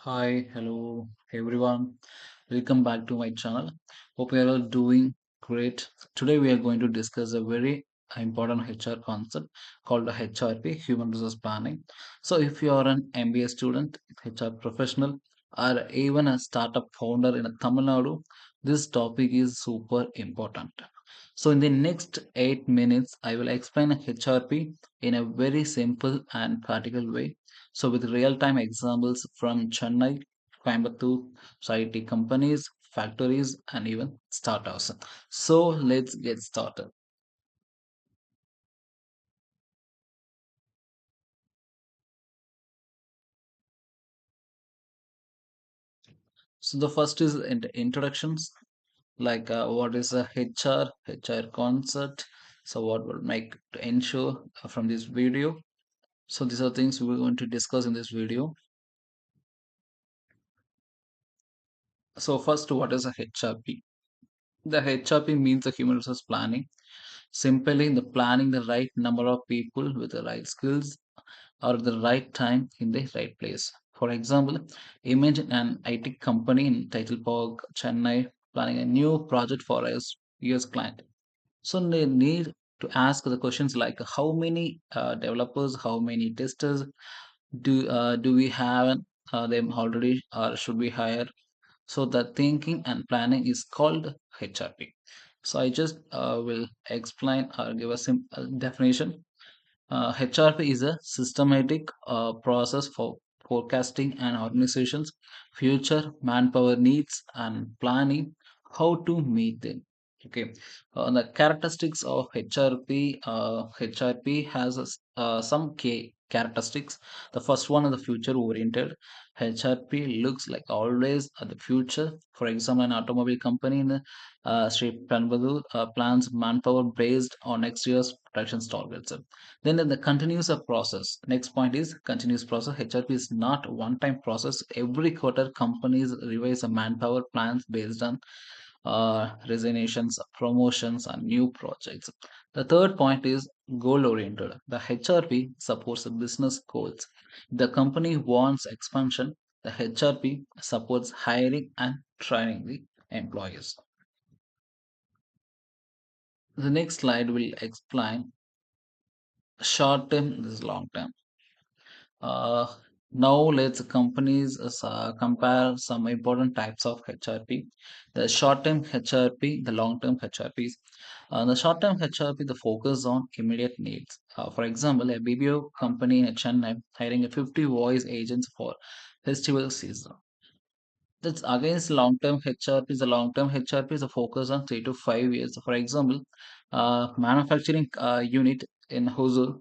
Hi, hello everyone. Welcome back to my channel. Hope you are all doing great. Today we are going to discuss a very important HR concept called the HRP, Human Resource Planning. So if you are an MBA student, HR professional, or even a startup founder in Tamil Nadu, this topic is super important. So in the next 8 minutes, I will explain HRP in a very simple and practical way, so with real-time examples from Chennai, Coimbatore, IT companies, factories, and even startups. So let's get started. So the first is introductions, like what is a HR concept. So what will make to ensure from this video. So these are things we're going to discuss in this video. So first, what is a HRP? The HRP means the human resource planning. Simply the planning the right number of people with the right skills or the right time in the right place. For example, imagine an IT company in Title Park, Chennai, planning a new project for a US client. So they need to ask the questions like how many developers, how many testers do we have them already, or should we hire? So the thinking and planning is called HRP. So I just will explain or give a simple definition. HRP is a systematic process for forecasting an organization's future manpower needs and planning how to meet them. Okay, the characteristics of HRP. HRP has some key characteristics. The first one is the future oriented. HRP looks like always at the future. For example, an automobile company in Sri Penbadu plans manpower based on next year's production targets. Then the continuous process. Next point is continuous process. HRP is not one-time process. Every quarter, companies revise the manpower plans based on resignations, promotions, and new projects. The third point is goal-oriented. The HRP supports the business goals. The company wants expansion. The HRP supports hiring and training the employees. The next slide will explain short term, this is long term. Uh, Now let's companies compare some important types of HRP. The short-term HRP, the long-term HRPs. The short-term HRP, the focus on immediate needs. For example, a BBO company in Chennai hiring a 50 voice agents for festival season. That's against long-term HRP. The long-term HRP is a focus on 3 to 5 years. For example, manufacturing unit in Hosur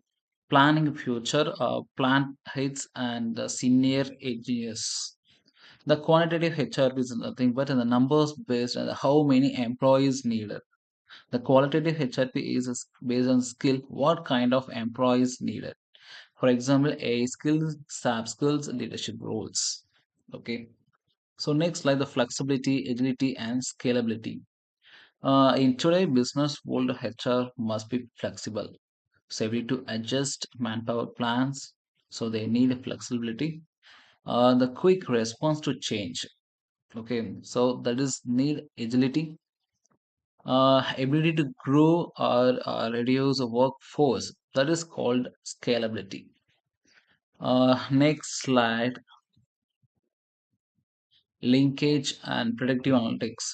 planning future plant heads and senior engineers. The quantitative HRP is nothing but the numbers based on how many employees needed. The qualitative HRP is based on skill, what kind of employees needed. For example, a skills, staff skills, leadership roles. Okay. So next, like the flexibility, agility, and scalability. In today's business world, HR must be flexible, so able to adjust manpower plans. So they need flexibility, the quick response to change. Okay, so that is need agility, ability to grow or reduce the workforce. That is called scalability. Next slide, linkage and predictive analytics.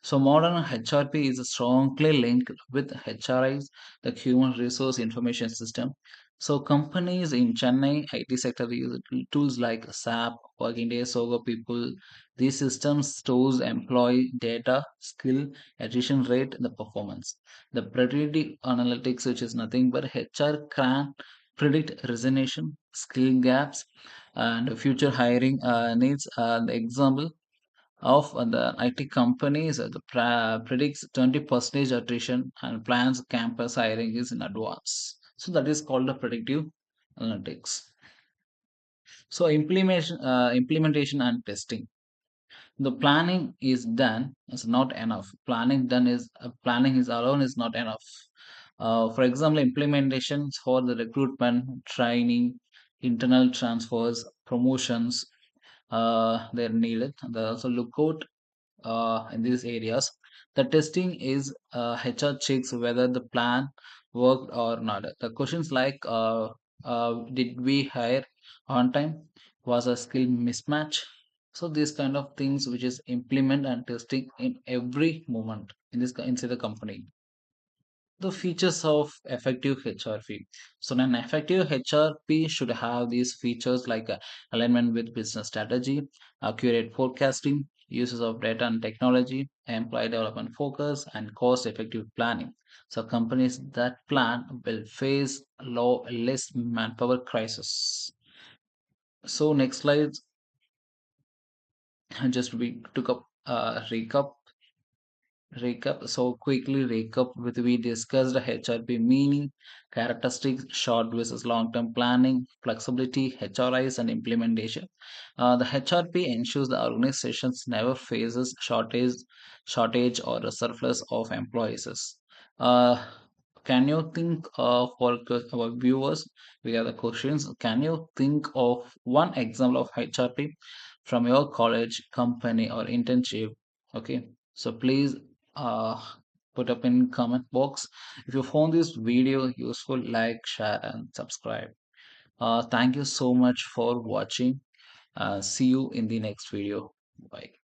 So modern HRP is strongly linked with HRIs, the Human Resource Information System. So companies in Chennai IT sector use tools like SAP, Working Day, Sogo People. These systems stores employee data, skill, attrition rate, and the performance. The predictive analytics, which is nothing but HR can predict resignation, skill gaps, and future hiring needs. The example of the IT companies the predicts 20% attrition and plans campus hiring is in advance. So that is called the predictive analytics. So implementation and testing. The planning is done is not enough. Planning is alone is not enough. For example, implementations for the recruitment, training, internal transfers, promotions. they're needed. They also look out in these areas. The testing is HR checks whether the plan worked or not. The questions like did we hire on time? Was a skill mismatch? So these kind of things which is implement and testing in every moment in this inside the company. The features of effective HRP. So an effective HRP should have these features like alignment with business strategy, accurate forecasting, uses of data and technology, employee development focus, and cost-effective planning. So companies that plan will face less manpower crisis. So next slide, just we took up recap. So quickly recap with we discussed HRP meaning, characteristics, short versus long-term planning, flexibility, HRIs, and implementation. The HRP ensures the organizations never faces shortage or a surplus of employees. Uh, can you think for our viewers? We have the questions. Can you think of one example of HRP from your college, company, or internship? Okay, so please uh, put up in comment box. If you found this video useful, like, share, and subscribe. Thank you so much for watching. See you in the next video. Bye.